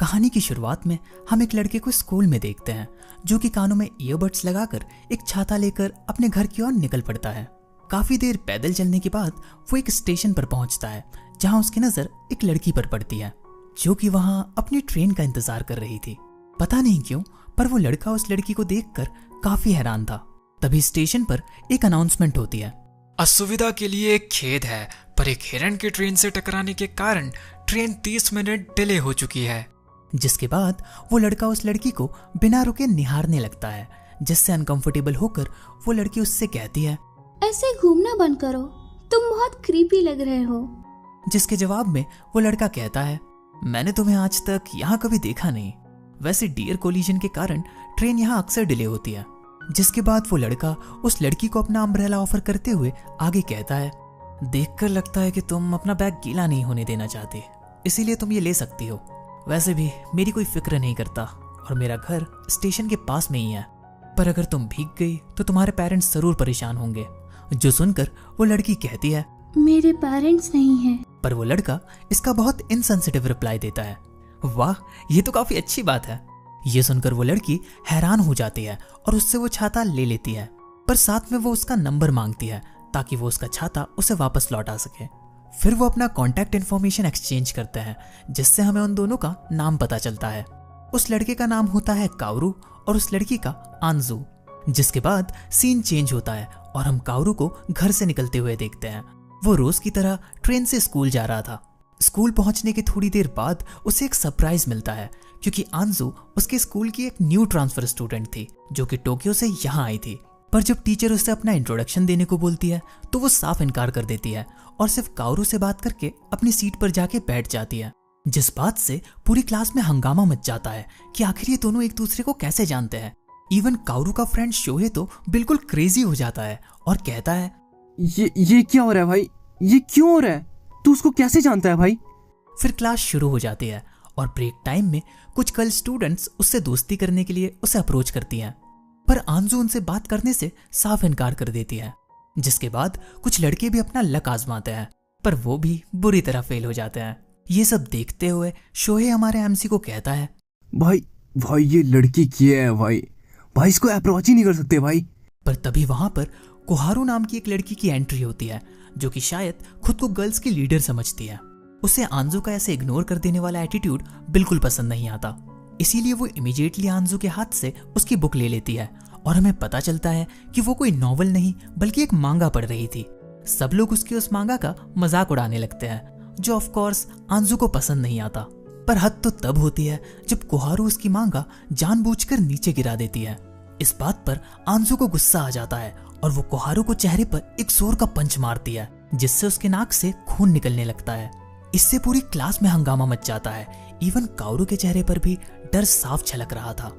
कहानी की शुरुआत में हम एक लड़के को स्कूल में देखते हैं जो कि कानों में ईयरबड्स लगाकर एक छाता लेकर अपने घर की ओर निकल पड़ता है। काफी देर पैदल चलने के बाद वो एक स्टेशन पर पहुंचता है जहां उसकी नजर एक लड़की पर पड़ती है जो कि वहां अपनी ट्रेन का इंतजार कर रही थी। पता नहीं क्यों पर वो लड़का उस लड़की को देखकर काफी हैरान था। तभी स्टेशन पर एक अनाउंसमेंट होती है। असुविधा के लिए एक खेद है, पर एक हिरण की ट्रेन से टकराने के कारण ट्रेन 30 मिनट डिले हो चुकी है। जिसके बाद वो लड़का उस लड़की को बिना रुके निहारने लगता है, जिससे अनकंफर्टेबल होकर वो लड़की उससे कहती है, ऐसे घूमना बंद करो, तुम बहुत क्रीपी लग रहे हो। जिसके जवाब में वो लड़का कहता है, मैंने तुम्हें आज तक यहाँ कभी देखा नहीं। वैसे डियर कोलिजन के कारण ट्रेन यहाँ अक्सर डिले होती है। जिसके बाद वो लड़का उस लड़की को अपना अम्ब्रेला ऑफर करते हुए आगे कहता है, देखकर लगता है कि तुम अपना बैग गीला नहीं होने देना चाहते, इसीलिए तुम ये ले सकती हो। वैसे भी मेरी कोई फिक्र नहीं करता और मेरा घर स्टेशन के पास में ही है, पर अगर तुम भीग गई तो तुम्हारे पेरेंट्स जरूर परेशान होंगे। जो सुनकर वो लड़की कहती है, मेरे पेरेंट्स नहीं हैं। पर वो लड़का इसका बहुत इनसेंसिटिव रिप्लाई देता है। वाह, ये तो काफी अच्छी बात है। ये सुनकर वो लड़की हैरान हो जाती है और उससे वो छाता ले लेती है, पर साथ में वो उसका नंबर मांगती है ताकि वो उसका छाता उसे वापस लौटा सके। फिर वो अपना कॉन्टैक्ट इन्फॉर्मेशन एक्सचेंज करते हैं, जिससे हमें उन दोनों का नाम पता चलता है। उस लड़के का नाम होता है काउरू और उस लड़की का आंजू। जिसके बाद सीन चेंज होता है और हम काउरू को घर से निकलते हुए देखते हैं। वो रोज की तरह ट्रेन से स्कूल जा रहा था। स्कूल पहुंचने के थोड़ी देर बाद उसे एक सरप्राइज मिलता है, क्योंकि आंजू उसके स्कूल की एक न्यू ट्रांसफर स्टूडेंट थी जो कि टोक्यो से यहाँ आई थी। पर जब टीचर उसे अपना इंट्रोडक्शन देने को बोलती है तो वो साफ इनकार कर देती है और सिर्फ काउरू से बात करके अपनी सीट पर जाके बैठ जाती है। जिस बात से पूरी क्लास में हंगामा मच जाता है कि आखिर ये दोनों एक दूसरे को कैसे जानते हैं। इवन काउरू का फ्रेंड शोहे तो बिल्कुल क्रेजी हो जाता है और कहता है, ये क्या हो रहा है भाई, ये क्यों हो रहा है, तू उसको कैसे जानता है भाई। फिर क्लास शुरू हो जाती है और ब्रेक टाइम में कुछ गर्ल स्टूडेंट्स उससे दोस्ती करने के लिए उसे अप्रोच करती हैं, पर आंजू उनसे बात करने से साफ इनकार कर देती है। जिसके बाद कुछ लड़के भी अपना लक आजमाते हैं, पर वो भी बुरी तरह फेल हो जाते हैं। ये सब देखते हुए शोहे हमारे एमसी को कहता है, भाई ये लड़की क्या है भाई इसको अप्रोच ही नहीं कर सकते भाई। पर तभी वहां पर कोहारू नाम की एक लड़की की एंट्री होती है जो कि शायद खुद को गर्ल्स की लीडर समझती है। उसे आंजू का ऐसे इग्नोर कर देने वाला एटीट्यूड बिल्कुल पसंद नहीं आता, इसीलिए वो इमीडिएटली आंजू के हाथ से उसकी बुक ले लेती है और हमें पता चलता है कि वो कोई नॉवल नहीं बल्कि एक मांगा पढ़ रही थी। सब लोग उसके उस मांगा का मजाक उड़ाने लगते हैं, जो ऑफ कोर्स आंजू को पसंद नहीं आता। पर हद तो तब होती है जब कोहारू उसकी मांगा जानबूझकर नीचे गिरा देती है। इस बात पर आंजू को गुस्सा आ जाता है और वो कोहारू को चेहरे पर एक जोर का पंच मारती है, जिससे उसके नाक से खून निकलने लगता है। इससे पूरी क्लास में हंगामा मच जाता है। इवन काउरू के चेहरे पर भी डर साफ झलक रहा था।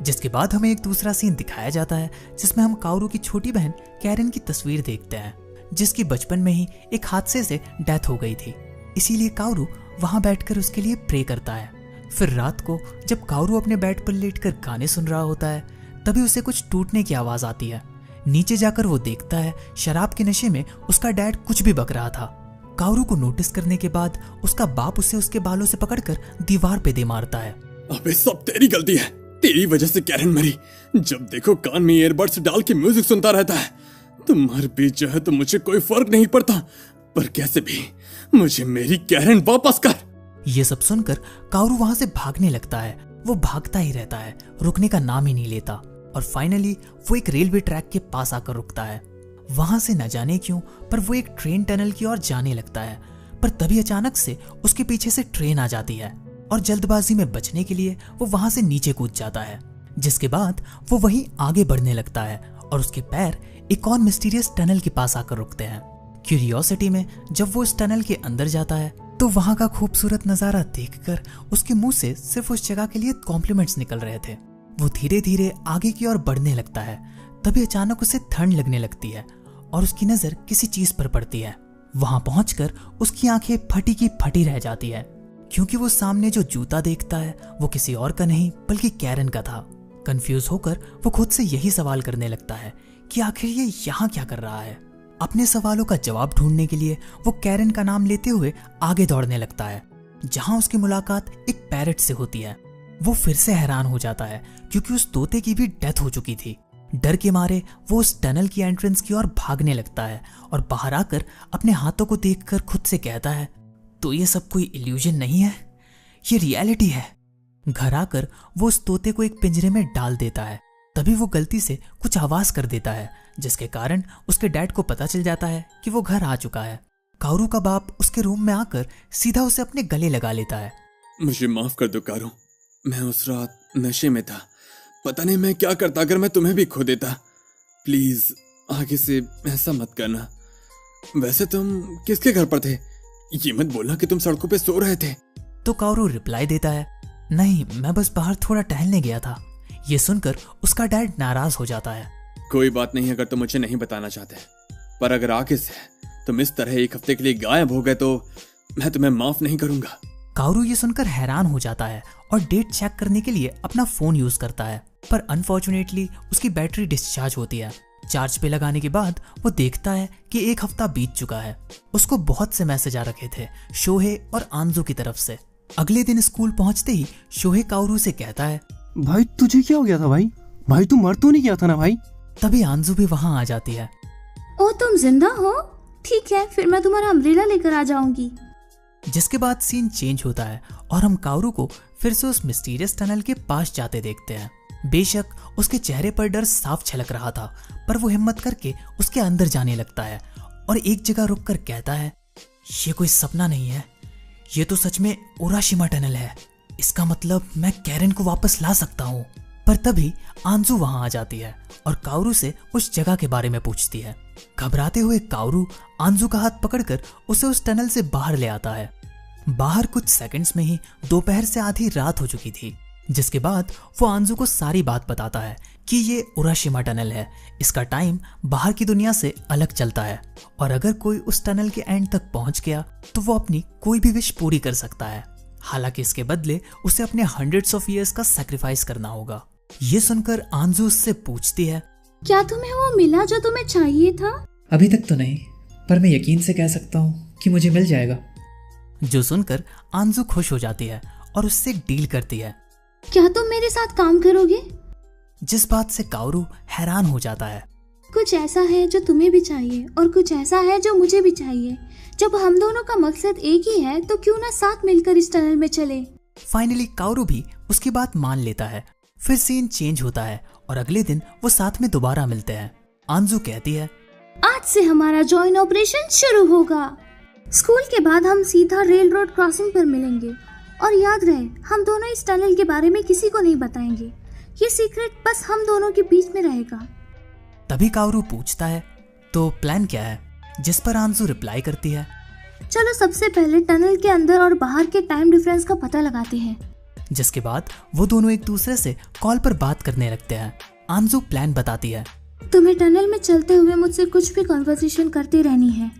जिसके बाद हमें एक दूसरा सीन दिखाया जाता है जिसमें हम काउरू की छोटी बहन कैरन की तस्वीर देखते हैं, जिसकी बचपन में ही एक हादसे से डेथ हो गई थी। इसीलिए काउरू वहां बैठकर उसके लिए प्रे करता है। फिर रात को जब काउरू अपने बेड पर लेटकर गाने सुन रहा होता है, तभी उसे कुछ टूटने की आवाज आती है। नीचे जाकर वो देखता है शराब के नशे में उसका डैड कुछ भी बक रहा था। काउरू को नोटिस करने के बाद उसका बाप उसे उसके बालों से पकड़कर दीवार पे दे मारता है। अबे सब तेरी गलती है, तेरी वजह से कैरन मरी। जब देखो कान में ईयरबड्स डाल के म्यूजिक सुनता रहता है। तुम मर भी जाए तो मुझे कोई फर्क नहीं पड़ता, पर कैसे भी मुझे मेरी कैरन वापस कर। ये सब सुनकर काउरू वहां से भागने लगता है। वो भागता ही रहता है, रुकने का नाम ही नहीं लेता और फाइनली वो एक रेलवे ट्रैक के पास आकर रुकता है। वहां से न जाने क्यों पर वो एक ट्रेन टनल की ओर जाने लगता है, पर तभी अचानक से उसके पीछे से ट्रेन आ जाती है और जल्दबाजी में बचने के लिए वो वहां से नीचे कूद जाता है। जिसके बाद वो वहीं आगे बढ़ने लगता है और उसके पैर एक और मिस्टीरियस टनल के पास आकर रुकते हैं। क्यूरियोसिटी में जब वो इस टनल के अंदर जाता है तो वहां का खूबसूरत नजारा देखकर उसके मुंह से सिर्फ उस जगह के लिए कॉम्प्लीमेंट्स निकल रहे थे। वो धीरे धीरे आगे की ओर बढ़ने लगता है। तभी अचानक उसे ठंड लगने लगती है और उसकी नजर किसी चीज पर पड़ती है। वहां पहुंचकर उसकी आंखें फटी की फटी रह जाती है, क्योंकि वो सामने जो जूता देखता है वो किसी और का नहीं बल्कि कैरन का था। कंफ्यूज होकर वो खुद से यही सवाल करने लगता है कि आखिर ये यहाँ क्या कर रहा है। अपने सवालों का जवाब ढूंढने के लिए वो कैरन का नाम लेते हुए आगे दौड़ने लगता है। जहां उसकी मुलाकात एक पैरट से होती है। वो फिर से हैरान हो जाता है क्योंकि उस तोते की भी डेथ हो चुकी थी। डर के मारे वो उस टनल की एंट्रेंस की ओर भागने लगता है और बाहर आकर अपने हाथों को देखकर खुद से कहता है, तो ये सब कोई इल्यूजन नहीं है, ये रियलिटी है। घर आकर वो उस तोते को एक पिंजरे में डाल देता है। तभी वो गलती से कुछ आवाज कर देता है, जिसके कारण उसके डैड को पता चल जाता है कि वो घर आ चुका है। कारू का बाप उसके रूम में आकर सीधा उसे अपने गले लगा लेता है। मुझे माफ कर दो कारू, मैं उस रात नशे में था। पता नहीं मैं क्या करता अगर मैं तुम्हें भी खो देता। प्लीज आगे से ऐसा मत करना। वैसे तुम किसके घर पर थे? ये मत बोलना कि तुम सड़कों पे सो रहे थे। तो कारू रिप्लाई देता है, नहीं, मैं बस बाहर थोड़ा टहलने गया था। ये सुनकर उसका डैड नाराज हो जाता है। कोई बात नहीं अगर तुम मुझे नहीं बताना चाहते, पर अगर आगे से तुम इस तरह एक हफ्ते के लिए गायब हो गए तो मैं तुम्हें माफ नहीं करूंगा। कारू ये सुनकर हैरान हो जाता है और डेट चेक करने के लिए अपना फोन यूज करता है, पर अनफॉर्चुनेटली उसकी बैटरी डिस्चार्ज होती है। चार्ज पे लगाने के बाद वो देखता है कि एक हफ्ता बीत चुका है। उसको बहुत से मैसेज आ रखे थे शोहे और आंजू की तरफ से। अगले दिन स्कूल पहुंचते ही शोहे कारू से कहता है, भाई तुझे क्या हो गया था भाई? भाई तू मर तो नहीं गया था ना भाई? तभी आंजू भी वहां आ जाती है। ओ तुम जिंदा हो? ठीक है, फिर मैं तुम्हारा अम्ब्रेला लेकर आ जाऊंगी। जिसके बाद सीन चेंज होता है और हम कारू को फिर से उस मिस्टीरियस टनल के पास जाते देखते हैं। बेशक उसके चेहरे पर डर साफ झलक रहा था, पर वो हिम्मत करके उसके अंदर जाने लगता है और एक जगह रुककर कहता है, ये कोई सपना नहीं है, ये तो सच में उराशिमा टनल है। इसका मतलब मैं कैरन को वापस ला सकता हूँ। पर तभी आंजू वहां आ जाती है और कारू से उस जगह के बारे में पूछती है। घबराते हुए कारू आंजू का हाथ पकड़कर उसे उस टनल से बाहर ले आता है। बाहर कुछ सेकंड्स में ही दोपहर से आधी रात हो चुकी थी, जिसके बाद वो आंजू को सारी बात बताता है कि ये उराशिमा टनल है। इसका टाइम बाहर की दुनिया से अलग चलता है और अगर कोई उस टनल के एंड तक पहुंच गया तो वो अपनी कोई भी विश पूरी कर सकता है। हालांकि इसके बदले उसे अपने हंड्रेड्स ऑफ ईयर्स का सैक्रिफाइस करना होगा। ये सुनकर आंजू उससे पूछती है, क्या तुम्हें वो मिला जो तुम्हें चाहिए था? अभी तक तो नहीं, पर मैं यकीन से कह सकता हूँ कि मुझे मिल जाएगा। जो सुनकर आंजू खुश हो जाती है और उससे डील करती है। क्या तुम मेरे साथ काम करोगे? जिस बात से कारू हैरान हो जाता है। कुछ ऐसा है जो तुम्हें भी चाहिए और कुछ ऐसा है जो मुझे भी चाहिए। जब हम दोनों का मकसद एक ही है तो क्यों ना साथ मिलकर इस टनल में चले। फाइनली कारू भी उसकी बात मान लेता है। फिर सीन चेंज होता है और अगले दिन वो साथ में दोबारा मिलते हैं। आंजू कहती है, आज से हमारा जॉइंट ऑपरेशन शुरू होगा। स्कूल के बाद हम सीधा रेल रोड क्रॉसिंग पर मिलेंगे और याद रहे हम दोनों इस टनल के बारे में किसी को नहीं बताएंगे। ये सीक्रेट बस हम दोनों के बीच में रहेगा। तभी कारू पूछता है, तो प्लान क्या है? जिस पर आंजू रिप्लाई करती है, चलो सबसे पहले टनल के अंदर और बाहर के टाइम डिफरेंस का पता लगाते हैं। जिसके बाद वो दोनों एक दूसरे से कॉल पर बात करने लगते हैं। आंजू प्लान बताती है, तुम्हें टनल में चलते हुए मुझसे कुछ भी कन्वर्सेशन करती रहनी है।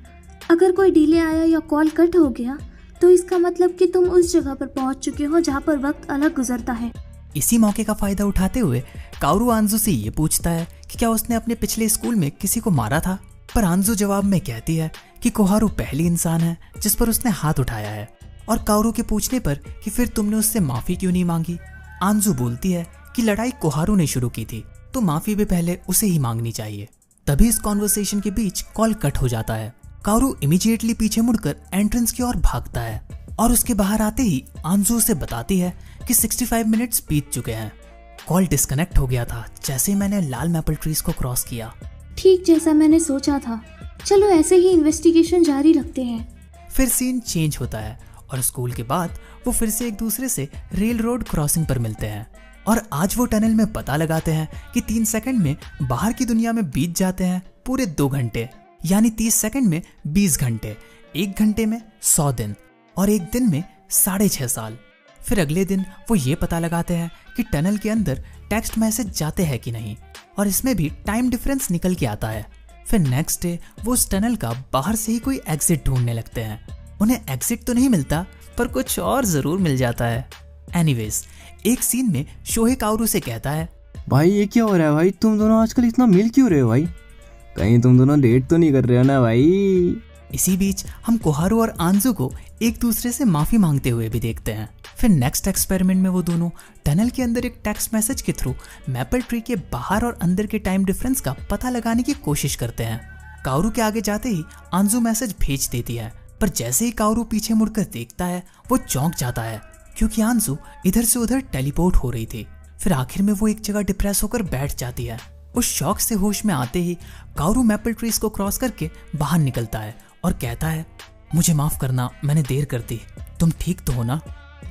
अगर कोई डिले आया या कॉल कट हो गया तो इसका मतलब कि तुम उस जगह पर पहुंच चुके हो जहां पर वक्त अलग गुजरता है। इसी मौके का फायदा उठाते हुए कारू आंजू से ये पूछता है कि क्या उसने अपने पिछले स्कूल में किसी को मारा था। पर आंजू जवाब में कहती है कि कोहारू पहली इंसान है जिस पर उसने हाथ उठाया है। और कारू के पूछने पर कि फिर तुमने उससे माफी क्यों नहीं मांगी, आंजू बोलती है कि लड़ाई कोहारू ने शुरू की थी तो माफी भी पहले उसे ही मांगनी चाहिए। तभी इस कॉन्वर्सेशन के बीच कॉल कट हो जाता है। कारू इमीडिएटली पीछे मुड़कर एंट्रेंस की ओर भागता है और उसके बाहर आते ही आंजू उसे बताती है कि 65 मिनट्स बीत चुके हैं। कॉल डिस्कनेक्ट हो गया था जैसे ही मैंने लाल मैपल ट्रीज को क्रॉस किया। ठीक जैसा मैंने सोचा था। चलो ऐसे ही इन्वेस्टिगेशन जारी रखते हैं। फिर सीन चेंज होता है और स्कूल के बाद वो फिर से एक दूसरे से रेल रोड क्रॉसिंग पर मिलते हैं और आज वो टनल में पता लगाते हैं कि 3 सेकंड में बाहर की दुनिया में बीत जाते हैं पूरे 2 घंटे, यानी 30 सेकंड में 20 घंटे, 1 घंटे में 100 दिन और 1 दिन में 6.5 साल। फिर अगले दिन वो ये पता लगाते हैं कि टनल के अंदर टेक्स्ट मैसेज जाते हैं कि नहीं और इसमें भी टाइम डिफरेंस निकल के आता है। फिर नेक्स्ट डे वो उस टनल का बाहर से ही कोई एग्जिट ढूंढने लगते हैं। उन्हें एग्जिट तो नहीं मिलता पर कुछ और जरूर मिल जाता है। एनीवेज, एक सीन में शोहे कारू से कहता है, भाई ये क्या हो रहा है भाई? तुम दोनों आजकल इतना मिल क्यों रहे हो भाई? कहीं तुम दोनों डेट तो नहीं कर रहे हो ना भाई? इसी बीच हम कोहारू और आंजू को एक दूसरे से माफी मांगते हुए भी देखते हैं। फिर नेक्स्ट एक्सपेरिमेंट में वो दोनों टनल के अंदर एक टेक्स्ट मैसेज के थ्रू मैपल ट्री के बाहर और अंदर के टाइम डिफरेंस का पता लगाने की कोशिश करते हैं। काओरू के आगे जाते ही आंजू मैसेज भेज देती है, पर जैसे ही काओरू पीछे मुड़कर देखता है वो चौंक जाता है क्योंकि आंजू इधर से उधर टेलीपोर्ट हो रही थी। फिर आखिर में वो एक जगह डिप्रेस होकर बैठ जाती है। उस शॉक से होश में आते ही काओरू मैपल ट्रीज को क्रॉस करके बाहर निकलता है और कहता है, मुझे माफ करना, मैंने देर कर दी। तुम ठीक तो हो ना?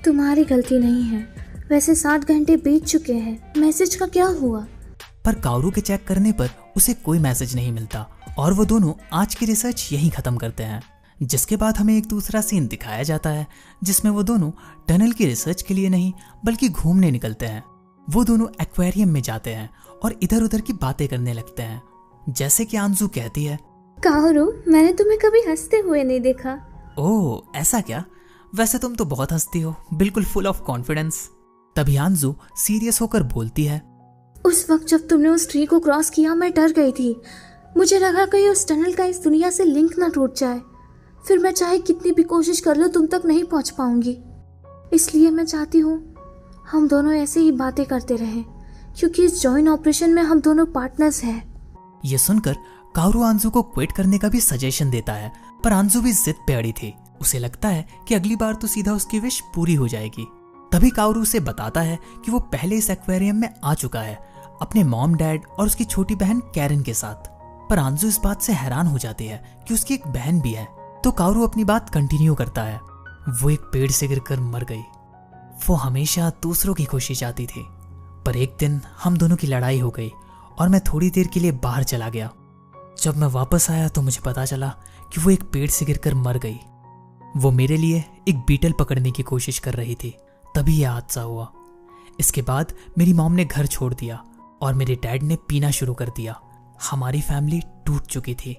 तुम्हारी गलती नहीं है। वैसे 7 घंटे बीत चुके हैं, मैसेज का क्या हुआ? पर काओरू के चेक करने पर उसे कोई मैसेज नहीं मिलता और वो दोनों आज की रिसर्च यहीं खत्म करते हैं। जिसके बाद हमें एक दूसरा सीन दिखाया जाता है जिसमें वो दोनों टनल की रिसर्च के लिए नहीं बल्कि घूमने निकलते हैं। वो दोनों एक्वेरियम में जाते हैं और इधर उधर की बातें करने लगते हैं। जैसे कि आंजू कहती है, काओरू, मैंने तुम्हें कभी हंसते हुए नहीं देखा। ओह ऐसा क्या? वैसे तुम तो बहुत हंसती हो, बिल्कुल फुल ऑफ कॉन्फिडेंस। तभी आंजू सीरियस होकर बोलती है, उस वक्त जब तुमने उस ट्री को क्रॉस किया मैं डर गई थी। मुझे लगा कहीं उस टनल का इस दुनिया से लिंक ना टूट जाए। फिर मैं चाहे कितनी भी कोशिश कर लूं तुम तक नहीं पहुंच पाऊंगी। इसलिए मैं चाहती हूँ हम दोनों ऐसे ही बातें करते रहें, क्योंकि इस जॉइंट ऑपरेशन में हम दोनों पार्टनर्स हैं। ये सुनकर काओरू आंजू को क्विट करने का भी सजेशन देता है, पर आंजू भी जिद पे अड़ी थी। उसे लगता है कि अगली बार तो सीधा उसकी विश पूरी हो जाएगी। तभी काओरू उसे बताता है कि वो पहले इस एक्वेरियम में आ चुका है अपने मॉम, डैड और उसकी छोटी बहन कैरन के साथ। पर आंजू इस बात से हैरान हो जाती है कि उसकी एक बहन भी है। तो काओरू अपनी बात कंटिन्यू करता है, वो एक पेड़ से गिरकर मर गई। वो हमेशा दूसरों की खुशी चाहती थी, पर एक दिन हम दोनों की लड़ाई हो गई और मैं थोड़ी देर के लिए बाहर चला गया। जब मैं वापस आया तो मुझे पता चला कि वो एक पेड़ से गिरकर मर गई। वो मेरे लिए एक बीटल पकड़ने की कोशिश कर रही थी, तभी यह हादसा हुआ। इसके बाद मेरी मॉम ने घर छोड़ दिया और मेरे डैड ने पीना शुरू कर दिया। हमारी फैमिली टूट चुकी थी।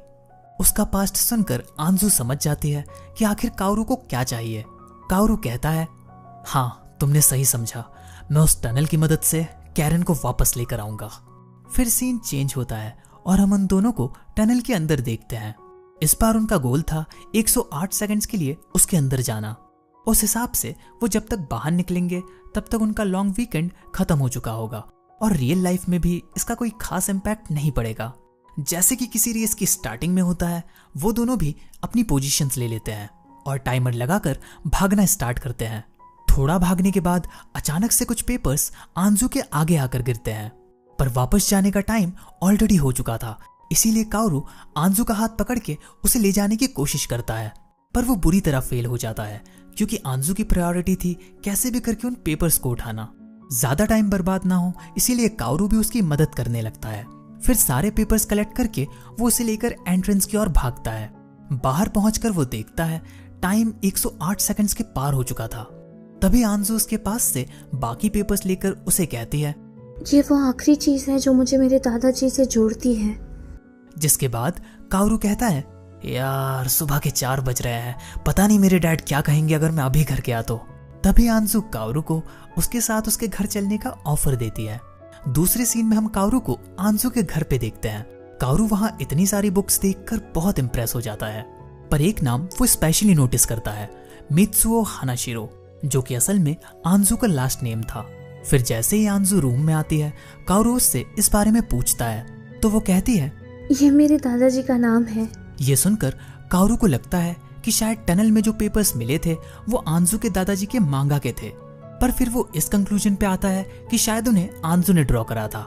उसका पास्ट सुनकर आंजू समझ जाती है कि आखिर काओरू को क्या चाहिए। काओरू कहता है, हाँ तुमने सही समझा, मैं उस टनल की मदद से कैरन को वापस लेकर आऊंगा। फिर सीन चेंज होता है और हम उन दोनों को टनल के अंदर देखते हैं। इस बार उनका गोल था 108 सेकंड्स के लिए उसके अंदर जाना। उस हिसाब से वो जब तक बाहर निकलेंगे तब तक उनका लॉन्ग वीकेंड खत्म हो चुका होगा और रियल लाइफ में भी इसका कोई खास इम्पैक्ट नहीं पड़ेगा। जैसे कि किसी रेस की स्टार्टिंग में होता है, वो दोनों भी अपनी पोजीशंस ले लेते हैं और टाइमर लगाकर भागना स्टार्ट करते हैं। थोड़ा भागने के बाद अचानक से कुछ पेपर्स आंजू के आगे आकर गिरते हैं, पर वापस जाने का टाइम ऑलरेडी हो चुका था। इसीलिए काओरू आंजू का हाथ पकड़ के उसे ले जाने की कोशिश करता है, पर वो बुरी तरह फेल हो जाता है क्योंकि आंजू की प्रायोरिटी थी कैसे भी करके उन पेपर्स को उठाना। ज्यादा टाइम बर्बाद ना हो इसीलिए काओरू भी उसकी मदद करने लगता है। फिर सारे पेपर्स कलेक्ट करके वो उसे लेकर एंट्रेंस की ओर भागता है। बाहर पहुंचकर वो देखता है टाइम 108 सेकंड्स के पार हो चुका था। तभी आंजू उसके पास से बाकी पेपर्स लेकर उसे कहती है, ये वो आखिरी चीज है जो मुझे मेरे दादाजी से जोड़ती है। जिसके बाद काओरू कहता है, यार सुबह के 4 बज रहे हैं, पता नहीं मेरे डैड क्या कहेंगे अगर मैं अभी घर गया तो। तभी आंजू काओरू को उसके साथ उसके घर चलने का ऑफर देती है। दूसरे सीन में हम काओरू को आंजू के घर पे देखते हैं। काओरू वहां इतनी सारी बुक्स देखकर बहुत इंप्रेस हो जाता है, पर एक नाम वो स्पेशली नोटिस करता है, मित्सुओ हानाशिरो, जो कि असल में आंजू का लास्ट नेम था। फिर जैसे ही आंजू रूम में आती है, काओरू उससे इस बारे में पूछता है तो वो कहती है, ये मेरे दादाजी का नाम है। ये सुनकर काओरू को लगता है कि शायद टनल में जो पेपर्स मिले थे वो आंजू के दादाजी के मांगा के थे, पर फिर वो इस कंक्लूजन पे आता है कि शायद उन्हें आंजू ने ड्रॉ करा था।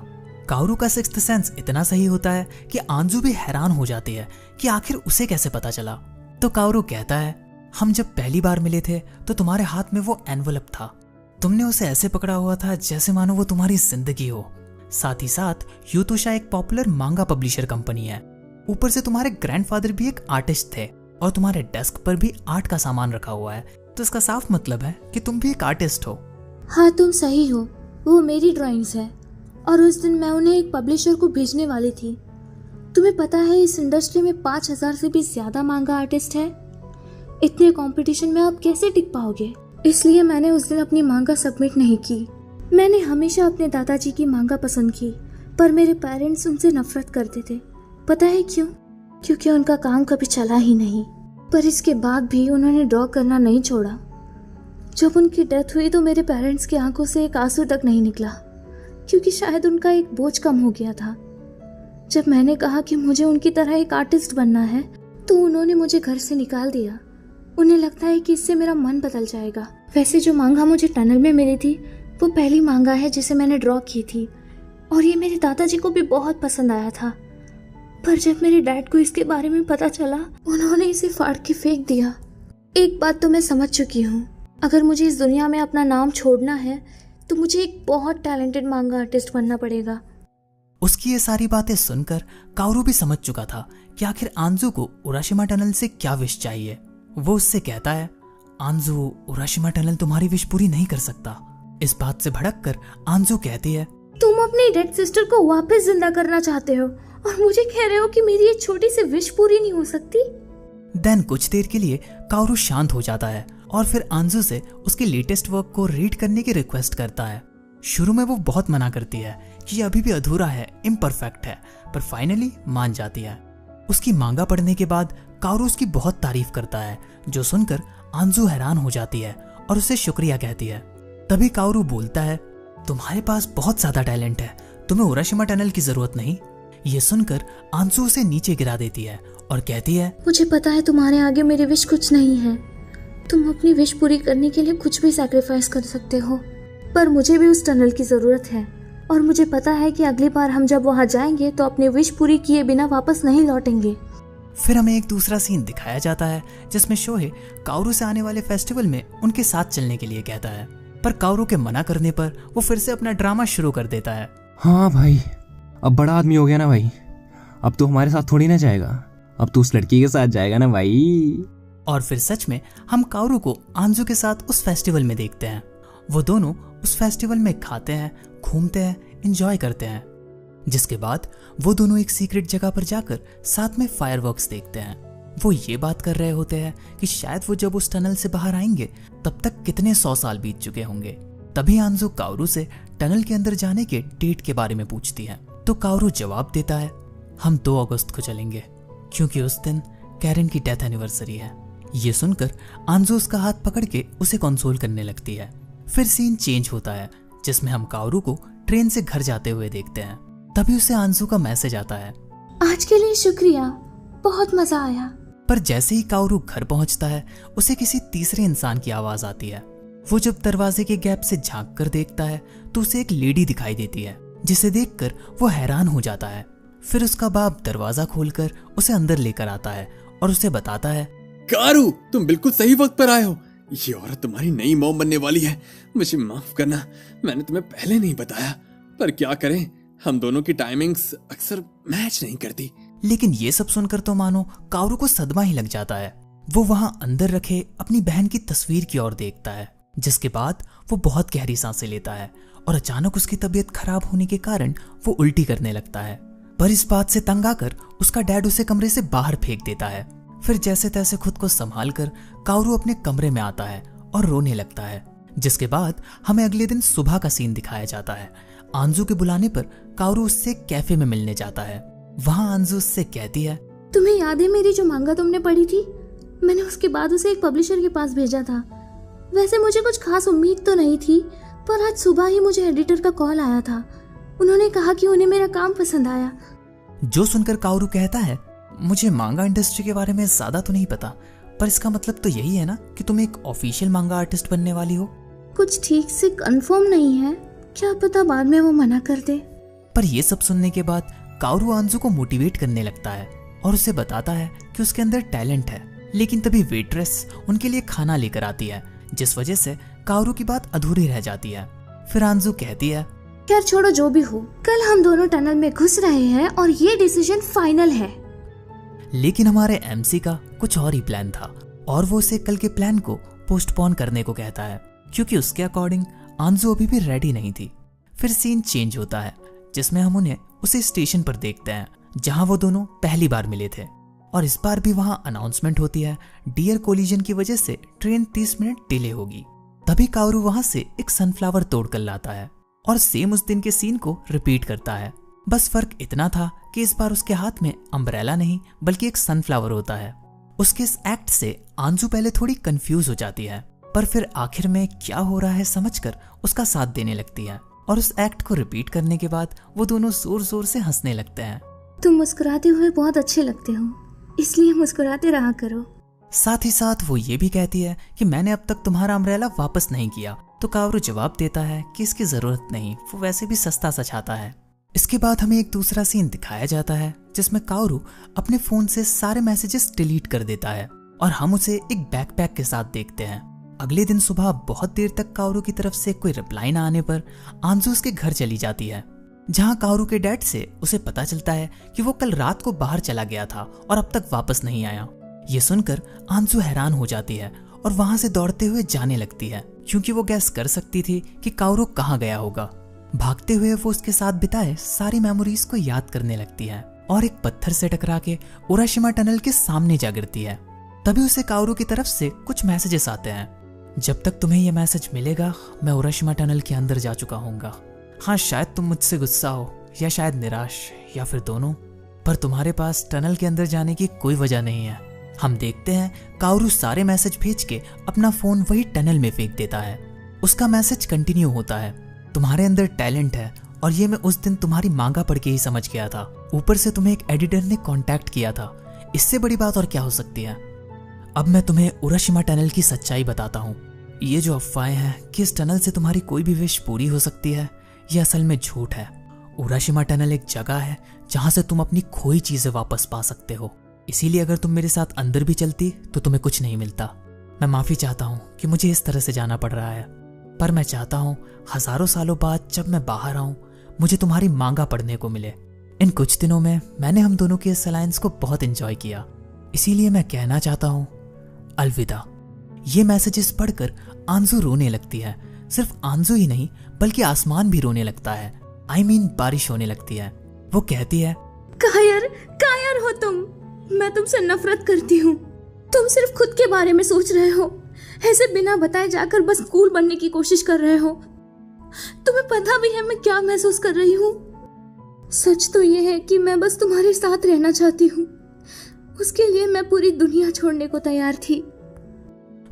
काओरू का सिक्स्थ सेंस इतना सही होता है कि आंजू भी हैरान हो जाती है कि आखिर उसे कैसे पता चला। तो काओरू कहता है, हम जब पहली बार मिले थे तो तुम्हारे हाथ में वो एनवलप था। तुमने उसे ऐसे पकड़ा हुआ था जैसे मानो वो तुम्हारी जिंदगी हो। साथ ही साथ यूतोशा एक पॉपुलर मांगा पब्लिशर कंपनी है। ऊपर से तुम्हारे ग्रैंडफादर भी एक आर्टिस्ट थे और तुम्हारे डेस्क पर भी आर्ट का सामान रखा हुआ है, तो इसका साफ मतलब है कि तुम भी एक आर्टिस्ट हो। हाँ तुम सही हो, वो मेरी ड्राइंग्स है और उस दिन मैं उन्हें एक पब्लिशर को भेजने वाली थी। तुम्हें पता है इस इंडस्ट्री में 5000 से भी ज्यादा मांगा आर्टिस्ट है। इतने कंपटीशन में आप कैसे टिक पाओगे? इसलिए मैंने उस दिन अपनी मांगा सबमिट नहीं की। मैंने हमेशा अपने दादाजी की मांगा पसंद की, पर मेरे पेरेंट्स उनसे नफरत करते थे। पता है क्यों? क्योंकि उनका काम कभी चला ही नहीं। पर इसके बाद भी उन्होंने ड्रॉ करना नहीं छोड़ा। जब उनकी डेथ हुई तो मेरे पेरेंट्स की आंखों से एक आंसू तक नहीं निकला, क्योंकि शायद उनका एक बोझ कम हो गया था। जब मैंने कहा कि मुझे उनकी तरह एक आर्टिस्ट बनना है तो उन्होंने मुझे घर से निकाल दिया। उन्हें लगता है कि इससे मेरा मन बदल जाएगा। वैसे जो मांगा मुझे टनल में मिली थी वो पहली मांगा है जिसे मैंने ड्रॉ की थी, और ये मेरे दादाजी को भी बहुत पसंद आया था। पर जब मेरे डैड को इसके बारे में पता चला, उन्होंने इसे फाड़ के फेंक दिया। एक बात तो मैं समझ चुकी हूँ, अगर मुझे इस दुनिया में अपना नाम छोड़ना है तो मुझे एक बहुत टैलेंटेड मांगा आर्टिस्ट बनना पड़ेगा। उसकी ये सारी बातें सुनकर काओरू भी समझ चुका था कि आखिर आंजू को उराशिमा टनल से क्या विश चाहिए। वो उससे कहता है, आंजू, उराशिमा टनल तुम्हारी विश पूरी नहीं कर सकता। इस बात से भड़क कर आंजू कहती है, तुम अपनी डेड सिस्टर को वापस जिंदा करना चाहते हो और मुझे कह रहे हो कि मेरी ये छोटी सी विश पूरी नहीं हो सकती। देन कुछ देर के लिए काओरू शांत हो जाता है और फिर आंजू से उसके लेटेस्ट वर्क को रीड करने की रिक्वेस्ट करता है। शुरू में वो बहुत मना करती है कि ये अभी भी अधूरा है, इम्परफेक्ट है, पर फाइनली मान जाती है। उसकी मांगा पढ़ने के बाद काओरू उसकी बहुत तारीफ करता है, जो सुनकर आंजू हैरान हो जाती है और उसे शुक्रिया कहती है। तभी काओरू बोलता है, तुम्हारे पास बहुत ज्यादा टैलेंट है, तुम्हें उराशिमा टनल की जरूरत नहीं। ये सुनकर आंजू उसे नीचे गिरा देती है और कहती है, मुझे पता है तुम्हारे आगे मेरी विश कुछ नहीं है। तुम अपनी विश पूरी करने के लिए कुछ भी सैक्रिफाइस कर सकते हो, पर मुझे भी उस टनल की जरूरत है और मुझे पता है कि अगली बार हम जब वहां जाएंगे तो अपनी विश पूरी किए बिना वापस नहीं लौटेंगे। फिर हमें एक दूसरा सीन दिखाया जाता है जिसमें शोहे काओरू से आने वाले फेस्टिवल में उनके साथ चलने के लिए कहता है, पर काओरू के मना करने पर वो फिर से अपना ड्रामा शुरू कर देता है। हाँ भाई, अब बड़ा आदमी हो गया ना भाई, अब तो हमारे साथ थोड़ी ना जाएगा, अब तो उस लड़की के साथ जाएगा ना भाई। और फिर सच में हम काओरू को आंजू के साथ उस फेस्टिवल में देखते हैं। वो दोनों उस फेस्टिवल में खाते हैं, घूमते हैं, एंजॉय करते हैं, जिसके बाद वो दोनों एक सीक्रेट जगह पर जाकर साथ में फायरवर्क्स देखते हैं। वो ये बात कर रहे होते हैं कि शायद वो जब उस टनल से बाहर आएंगे तब तक कितने 100 साल बीत चुके होंगे। तभी आंजू काओरू से टनल के अंदर जाने के डेट के बारे में पूछती है, तो काओरू जवाब देता है, हम 2 अगस्त को चलेंगे, क्योंकि उस दिन कैरन की डेथ एनिवर्सरी है। ये सुनकर आंजू उसका हाथ पकड़ के उसे कंसोल करने लगती है। फिर सीन चेंज होता है जिसमें हम काओरू को ट्रेन से घर जाते हुए देखते हैं। तभी उसे आंजू का मैसेज आता है, आज के लिए शुक्रिया, बहुत मजा आया। पर जैसे ही काओरू घर पहुंचता है उसे किसी तीसरे इंसान की आवाज आती है। वो जब दरवाजे के गैप से झांक कर देखता है तो उसे एक लेडी दिखाई देती है, जिसे देखकर वो हैरान हो जाता है। फिर उसका बाप दरवाजा खोलकर उसे अंदर लेकर आता है और उसे बताता है, कारू, तुम बिल्कुल सही वक्त पर आए हो। ये औरत तुम्हारी नई मॉम बनने वाली है। मुझे माफ करना, मैंने तुम्हें पहले नहीं बताया, पर क्या करें, हम दोनों की टाइमिंग्स अक्सर मैच नहीं करती। लेकिन ये सब सुनकर तो मानो काओरू को सदमा ही लग जाता है। वो वहां अंदर रखे अपनी बहन की तस्वीर की ओर देखता है, जिसके बाद वो बहुत गहरी सांसें लेता है और अचानक उसकी तबीयत खराब होने के कारण वो उल्टी करने लगता है। पर इस बात से तंग आकर उसका डैड उसे कमरे से बाहर फेंक देता है। फिर जैसे तैसे खुद को संभाल कर काओरू अपने कमरे में आता है और रोने लगता है, जिसके बाद हमें अगले दिन सुबह का सीन दिखाया जाता है। आंजू के बुलाने पर काओरू उससे कैफे में मिलने जाता है। वहां आंजू उससे कहती है, तुम्हें याद है मेरी जो मांगा तुमने पढ़ी थी? मैंने उसके बाद उसे एक पब्लिशर के पास भेजा था। वैसे मुझे कुछ खास उम्मीद तो नहीं थी, पर आज सुबह ही मुझे एडिटर का कॉल आया था। उन्होंने कहा कि उन्हें मेरा काम पसंद आया। जो सुनकर काओरू कहता है, मुझे मांगा इंडस्ट्री के बारे में ज्यादा तो नहीं पता, पर इसका मतलब तो यही है ना कि तुम एक ऑफिशियल मांगा आर्टिस्ट बनने वाली हो? कुछ ठीक से कंफर्म नहीं है, क्या पता बाद में वो मना कर दे। पर ये सब सुनने के बाद काओरू आंजू को मोटिवेट करने लगता है और उसे बताता है कि उसके अंदर टैलेंट है। लेकिन तभी वेट्रेस उनके लिए खाना लेकर आती है, जिस वजह से काओरू की बात अधूरी रह जाती है। फिर आंजू कहती है, खैर छोड़ो, जो भी हो, कल हम दोनों टनल में घुस रहे हैं और ये डिसीजन फाइनल है। लेकिन हमारे एमसी का कुछ और ही प्लान था और वो उसे कल के प्लान को पोस्टपोन करने को कहता है, क्योंकि उसके अकॉर्डिंग आंजू अभी भी रेडी नहीं थी। फिर सीन चेंज होता है जिसमें हम उन्हें उसे स्टेशन पर देखते हैं जहां वो दोनों पहली बार मिले थे, और इस बार भी वहां अनाउंसमेंट होती है, डियर कोलिजन की वजह से ट्रेन 30 मिनट डिले होगी। तभी काओरू वहां से एक सनफ्लावर तोड़ कर लाता है और सेम उस दिन के सीन को रिपीट करता है। बस फर्क इतना था कि इस बार उसके हाथ में अम्ब्रेला नहीं बल्कि एक सनफ्लावर होता है। उसके इस एक्ट से आंजू पहले थोड़ी कंफ्यूज हो जाती है, पर फिर आखिर में क्या हो रहा है समझकर उसका साथ देने लगती है और उस एक्ट को रिपीट करने के बाद वो दोनों जोर जोर से हंसने लगते हैं। तुम मुस्कुराते हुए बहुत अच्छे लगते हो, इसलिए मुस्कुराते रहा करो। साथ ही साथ वो ये भी कहती है कि मैंने अब तक तुम्हारा अम्ब्रेला वापस नहीं किया। तो कावरू जवाब देता है कि इसकी जरूरत नहीं, वो वैसे भी सस्ता सा चाहता है। इसके बाद हमें एक दूसरा सीन दिखाया जाता है जिसमें कावरू अपने फोन से सारे मैसेजेस डिलीट कर देता है और हम उसे एक बैकपैक के साथ देखते हैं। अगले दिन सुबह बहुत देर तक कावरू की तरफ से कोई रिप्लाई ना आने पर आंजू उसके घर चली जाती है, जहां कावरू के डैड से उसे पता चलता है कि वो कल रात को बाहर चला गया था और अब तक वापस नहीं आया। ये सुनकर आंजू हैरान हो जाती है और वहां से दौड़ते हुए जाने लगती है, क्योंकि वो गैस कर सकती थी कि कावरू कहाँ गया होगा। भागते हुए वो उसके साथ बिताए सारी मेमोरीज को याद करने लगती है और एक पत्थर से टकरा के उराशिमा टनल के सामने जा गिरती है। तभी उसे कावरू की तरफ से कुछ मैसेजेस आते हैं। जब तक तुम्हें यह मैसेज मिलेगा मैं उराशिमा टनल के अंदर जा चुका हूँगा। हाँ, शायद तुम मुझसे गुस्सा हो या शायद निराश या फिर दोनों, पर तुम्हारे पास टनल के अंदर जाने की कोई वजह नहीं है। हम देखते हैं कावरू सारे मैसेज भेज के अपना फोन वही टनल में फेंक देता है। उसका मैसेज कंटिन्यू होता है, तुम्हारे अंदर टैलेंट है और ये मैं उस दिन तुम्हारी मांगा पढ़ के ही समझ गया था। ऊपर से तुम्हें एक एडिटर ने कांटेक्ट किया था, इससे बड़ी बात और क्या हो सकती है। अब मैं तुम्हें उराशिमा टनल की सच्चाई बताता हूँ। ये जो अफवाहें हैं कि इस टनल से तुम्हारी कोई भी विश पूरी हो सकती है, ये असल में झूठ है। उराशिमा टनल एक जगह है जहां से तुम अपनी खोई चीजें वापस पा सकते हो। इसीलिए अगर तुम मेरे साथ अंदर भी चलती तो तुम्हें कुछ नहीं मिलता। मैं माफी चाहता हूँ कि मुझे इस तरह से जाना पड़ रहा है, पर मैं चाहता हूँ हजारों सालों बाद जब मैं बाहर आऊं मुझे तुम्हारी मांगा पढ़ने को मिले। इन कुछ दिनों में मैंने हम दोनों के इस अलायंस को बहुत एंजॉय किया, इसीलिए मैं कहना चाहता हूँ अलविदा। ये मैसेजेस पढ़कर आंजू रोने लगती है। सिर्फ आंजू ही नहीं बल्कि आसमान भी रोने लगता है। बारिश होने लगती है। वो कहती है, कायर हो तुम, मैं तुमसे नफरत करती हूँ। तुम सिर्फ खुद के बारे में सोच रहे हो, ऐसे बिना बताए जाकर बस कूल बनने की कोशिश कर रहे हो। तुम्हें पता भी है मैं क्या महसूस कर रही हूँ। सच तो ये है कि मैं बस तुम्हारे साथ रहना चाहती हूँ। उसके लिए मैं पूरी दुनिया छोड़ने को तैयार थी।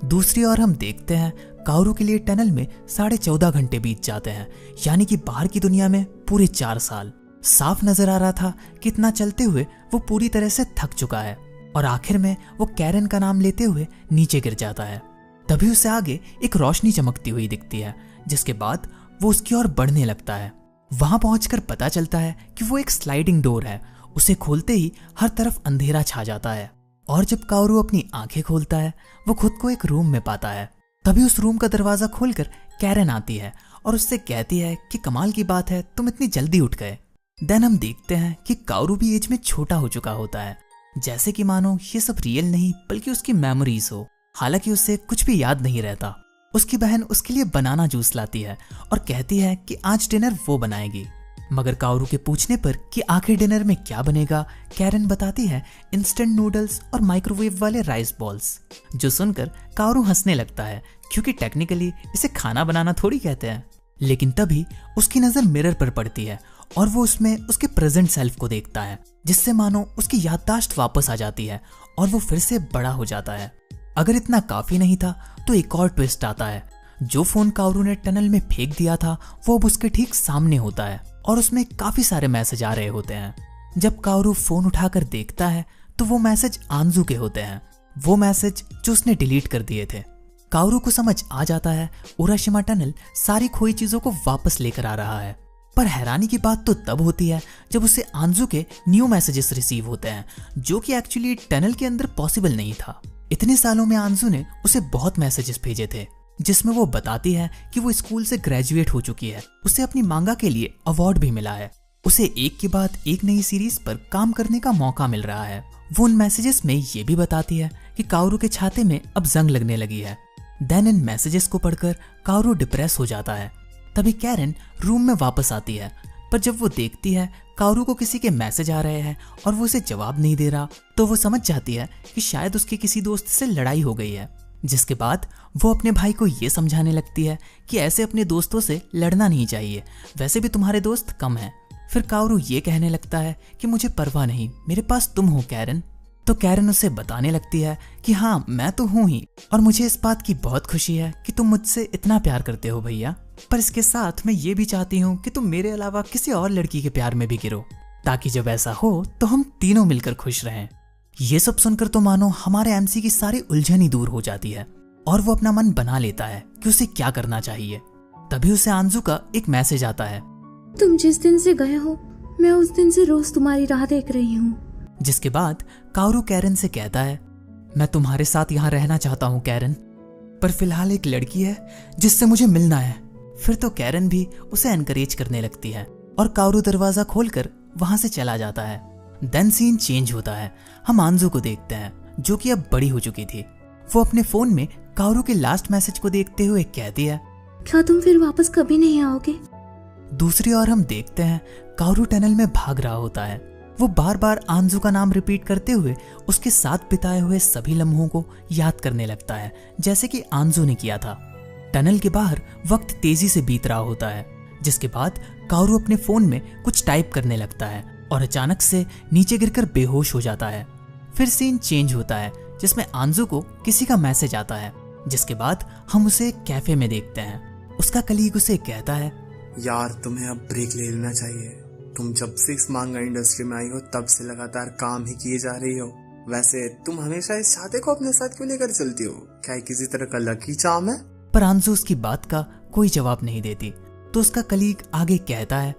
दूसरी ओर हम देखते हैं कावरू के लिए टनल में 14.5 घंटे बीत जाते हैं, यानी कि बाहर की दुनिया में पूरे 4 साल। साफ नजर आ रहा था कि इतना चलते हुए वो पूरी तरह से थक चुका है और आखिर में वो कैरन का नाम लेते हुए नीचे गिर जाता है। तभी उसे आगे एक रोशनी चमकती हुई दिखती है, जिसके बाद वो उसकी ओर बढ़ने लगता है। वहां पहुंचकर पता चलता है कि वो एक स्लाइडिंग डोर है। उसे खोलते ही हर तरफ अंधेरा छा जाता है और जब कावरू अपनी आंखें खोलता है वो खुद को एक रूम में पाता है। तभी उस रूम का दरवाजा खोलकर कैरन आती है और उससे कहती है कि कमाल की बात है तुम इतनी जल्दी उठ गए। देन हम देखते हैं कि कावरू भी एज में छोटा हो चुका होता है, जैसे कि मानो ये सब रियल नहीं बल्कि उसकी मेमोरीज हो। हालांकि उसे कुछ भी याद नहीं रहता। उसकी बहन उसके लिए बनाना जूस लाती है और कहती है कि आज डिनर वो बनाएगी। मगर कावरू के पूछने पर कि आखिर डिनर में क्या बनेगा, कैरन बताती है इंस्टेंट नूडल्स और माइक्रोवेव वाले राइस बॉल्स, जो सुनकर कावरू हंसने लगता है क्योंकि टेक्निकली इसे खाना बनाना थोड़ी कहते हैं। लेकिन तभी उसकी नजर मिरर पर पड़ती है और वो उसमें उसके प्रेजेंट सेल्फ को देखता है, जिससे मानो उसकी याददाश्त वापस आ जाती है और वो फिर से बड़ा हो जाता है। अगर इतना काफी नहीं था तो एक और ट्विस्ट आता है। जो फोन कावरू ने टनल में फेंक दिया था वो अब उसके ठीक सामने होता है और उसमें काफी सारे मैसेज आ रहे होते हैं। जब कावरू फोन उठाकर देखता है तो वो मैसेज आंजू के होते हैं, वो मैसेज जो उसने डिलीट कर दिए थे। कावरू को समझ आ जाता है उराशिमा टनल सारी खोई चीजों को वापस लेकर आ रहा है। पर हैरानी की बात तो तब होती है जब उसे आंजू के न्यू मैसेजेस रिसीव होते हैं, जो कि एक्चुअली टनल के अंदर पॉसिबल नहीं था। इतने सालों में आंजू ने उसे बहुत मैसेजेस भेजे थे, जिसमें वो बताती है कि वो स्कूल से ग्रेजुएट हो चुकी है। उसे अपनी मांगा के लिए अवार्ड भी मिला है। उसे एक के बाद एक नई सीरीज पर काम करने का मौका मिल रहा है। वो उन मैसेजेस में ये भी बताती है कि कावरू के छाते में अब जंग लगने लगी है। देन इन मैसेजेस को पढ़कर कावरू डिप्रेस हो जाता है। तभी कैरन रूम में वापस आती है, पर जब वो देखती है कावरू को किसी के मैसेज आ रहे हैं और वो उसे जवाब नहीं दे रहा, तो वो समझ जाती है कि शायद उसके किसी दोस्त से लड़ाई हो गई है। जिसके बाद वो अपने भाई को ये समझाने लगती है कि ऐसे अपने दोस्तों से लड़ना नहीं चाहिए, वैसे भी तुम्हारे दोस्त कम हैं। फिर कावरू ये कहने लगता है कि मुझे परवाह नहीं, मेरे पास तुम हो कैरन। तो कैरन उसे बताने लगती है कि हाँ मैं तो हूँ ही, और मुझे इस बात की बहुत खुशी है कि तुम मुझसे इतना प्यार करते हो भैया, पर इसके साथ मैं ये भी चाहती हूँ कि तुम मेरे अलावा किसी और लड़की के प्यार में भी गिरो, ताकि जब ऐसा हो तो हम तीनों मिलकर खुश रहें। ये सब सुनकर तो मानो हमारे एमसी की सारी उलझन ही दूर हो जाती है और वो अपना मन बना लेता है कि उसे क्या करना चाहिए। तभी उसे आंजू का एक मैसेज आता है। तुम जिस दिन से गए हो मैं उस दिन से रोज तुम्हारी राह देख रही हूँ। जिसके बाद काओरू कैरन से कहता है, मैं तुम्हारे साथ यहाँ रहना चाहता हूँ कैरन, पर फिलहाल एक लड़की है जिससे मुझे मिलना है। फिर तो कैरन भी उसे एनकरेज करने लगती है और काओरू दरवाजा खोलकर वहां से चला जाता है। देन सीन चेंज होता है। हम आंजू को देखते हैं जो कि अब बड़ी हो चुकी थी। वो अपने फोन में काओरू के लास्ट मैसेज को देखते हुए कहती है, क्या तुम फिर वापस कभी नहीं आओगे? दूसरी ओर हम देखते हैं काओरू टनल में भाग रहा होता है। वो बार बार आंजू का नाम रिपीट करते हुए उसके साथ बिताए हुए सभी लम्हों को याद करने लगता है, जैसे कि आंजू ने किया था। टनल के बाहर वक्त तेजी से बीत रहा होता है, जिसके बाद काओरू अपने फोन में कुछ टाइप करने लगता है और अचानक से नीचे गिरकर बेहोश हो जाता है। फिर सीन चेंज होता है जिसमें आंजू को किसी का मैसेज आता है, जिसके बाद हम उसे एक कैफे में देखते हैं। उसका कलीग उसे कहता है, यार तुम्हें अब ब्रेक ले लेना चाहिए। तुम जब से इस मांगा इंडस्ट्री में आई हो तब से लगातार काम ही किए जा रही हो। वैसे तुम हमेशा इस छाते को अपने साथ क्यों लेकर चलती हो? क्या ये किसी तरह का लकी चार्म है? पर आंजू उसकी बात का कोई जवाब नहीं देती। तो उसका कलीग आगे कहता है,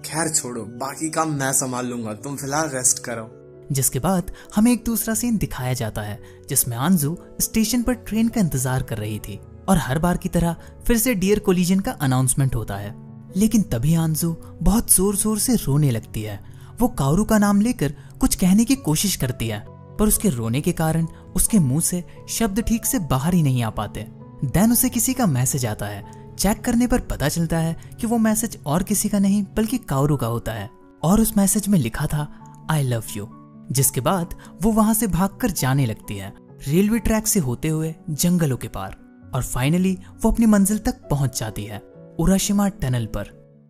खैर छोड़ो, बाकी काम मैं संभाल लूंगा, तुम फिलहाल रेस्ट करो। जिसके बाद हमें एक दूसरा सीन दिखाया जाता है जिसमें आंजू स्टेशन पर ट्रेन का इंतजार कर रही थी और हर बार की तरह फिर से डियर कोलिजन का अनाउंसमेंट होता है। लेकिन तभी आंजू बहुत जोर जोर से रोने लगती है। वो काओरू का नाम लेकर कुछ कहने की कोशिश करती है, पर उसके रोने के कारण उसके मुंह से शब्द ठीक से बाहर ही नहीं आ पाते। देन उसे किसी का मैसेज आता है। चेक करने पर पता चलता है कि वो मैसेज और किसी का नहीं बल्कि काओरू का होता है और उस मैसेज में लिखा था, आई लव यू। जिसके बाद वो वहां से भागकर जाने लगती है, रेलवे ट्रैक से होते हुए जंगलों के पार, और फाइनली वो अपनी मंजिल तक पहुंच जाती है, उराशिमा टनल पर।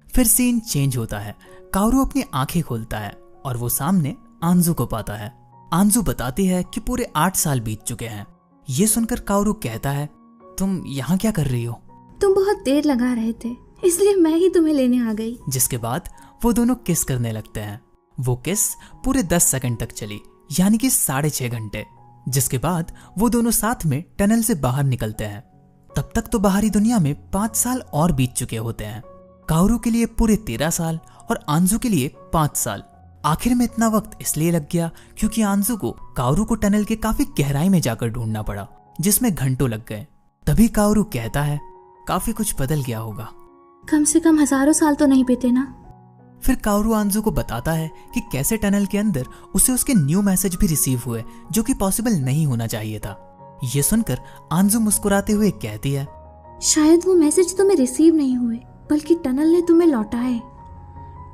फिर सीन चेंज होता है। काओरू अपनी आंखें खोलता है और वो सामने आंजू को पाता है। आंजू बताती है कि पूरे 8 साल बीत चुके हैं। ये सुनकर काओरू कहता है, तुम यहाँ क्या कर रही हो? तुम बहुत देर लगा रहे थे इसलिए मैं ही तुम्हें लेने आ गई। जिसके बाद वो दोनों किस करने लगते हैं। वो किस पूरे 10 सेकंड तक चली, यानी कि 6.5 घंटे। जिसके बाद वो दोनों साथ में टनल से बाहर निकलते हैं। तब तक तो बाहरी दुनिया में 5 साल और बीत चुके होते हैं। काओरू के लिए पूरे 13 साल और आंजू के लिए 5 साल। आखिर में इतना वक्त इसलिए लग गया क्योंकि आंजू को काओरू को टनल के काफी गहराई में जाकर ढूंढना पड़ा, जिसमें घंटों लग गए। तभी काओरू कहता है, काफी कुछ बदल गया होगा। कम से कम हजारों साल तो नहीं बीते ना। फिर काओरू आंजू को बताता है कि कैसे टनल के अंदर उसे उसके न्यू मैसेज भी रिसीव हुए, जो कि पॉसिबल नहीं होना चाहिए था। ये सुनकर आंजू मुस्कुराते हुए कहती है, शायद वो मैसेज तुम्हें रिसीव नहीं हुए बल्कि टनल ने तुम्हें लौटाए।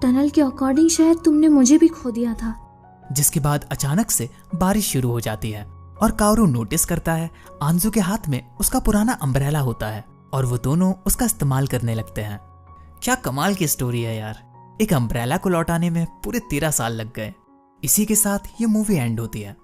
टनल के अकॉर्डिंग शायद तुमने मुझे भी खो दिया था। जिसके बाद अचानक से बारिश शुरू हो जाती है और काओरू नोटिस करता है आंजू के हाथ में उसका पुराना अम्ब्रेला होता है और वो दोनों उसका इस्तेमाल करने लगते हैं। क्या कमाल की स्टोरी है यार। एक अम्ब्रेला को लौटाने में पूरे 13 साल लग गए। इसी के साथ ये मूवी एंड होती है।